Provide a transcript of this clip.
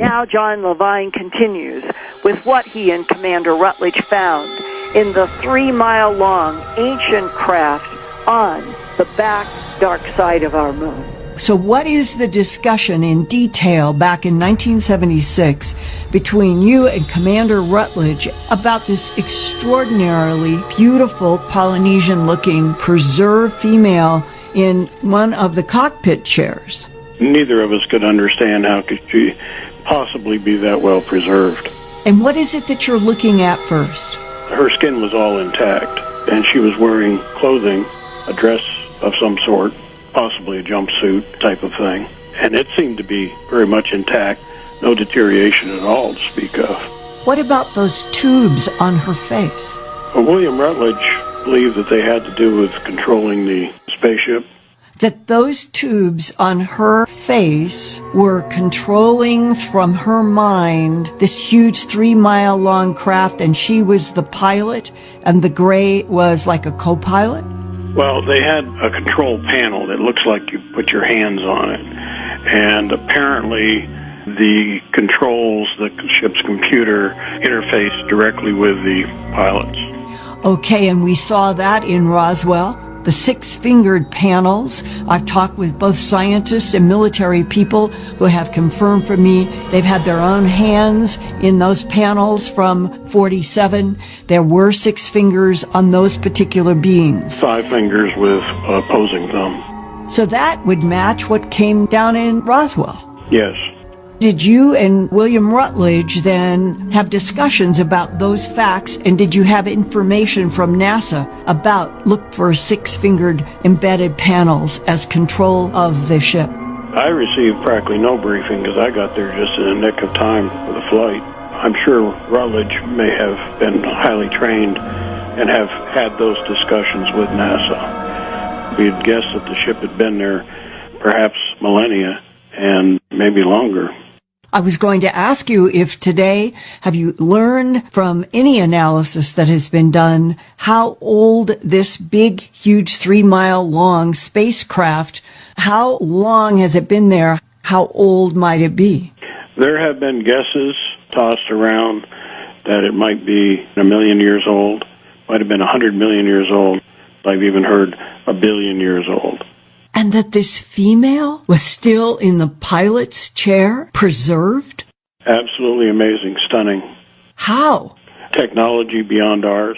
Now John Levine continues with what he and Commander Rutledge found in the 3-mile-long ancient craft on the back dark side of our moon. So what is the discussion in detail back in 1976 between you and Commander Rutledge about this extraordinarily beautiful Polynesian-looking preserved female in one of the cockpit chairs? Neither of us could understand how could she possibly be that well preserved. And what is it that you're looking at first? Her skin was all intact, and she was wearing clothing, a dress of some sort, possibly a jumpsuit type of thing. And it seemed to be very much intact, no deterioration at all to speak of. What about those tubes on her face? Well, William Rutledge believed that they had to do with controlling the spaceship. That those tubes on her face were controlling from her mind this huge 3-mile-long craft, and she was the pilot, and the gray was like a co-pilot? Well, they had a control panel that looks like you put your hands on it. And apparently the controls, the ship's computer, interfaced directly with the pilots. Okay, and we saw that in Roswell. The 6-fingered panels. I've talked with both scientists and military people who have confirmed for me they've had their own hands in those panels from 47. There were 6 fingers on those particular beings. 5 fingers with opposing thumb. So that would match what came down in Roswell. Yes. Did you and William Rutledge then have discussions about those facts, and did you have information from NASA about look for 6-fingered embedded panels as control of the ship? I received practically no briefing because I got there just in the nick of time for the flight. I'm sure Rutledge may have been highly trained and have had those discussions with NASA. We had guessed that the ship had been there perhaps millennia and maybe longer. I was going to ask you if today, have you learned from any analysis that has been done how old this big, huge 3-mile-long spacecraft, how long has it been there? How old might it be? There have been guesses tossed around that it might be 1 million years old, might have been 100 million years old. I've even heard 1 billion years old. And that this female was still in the pilot's chair, preserved? Absolutely amazing, stunning. How? Technology beyond ours.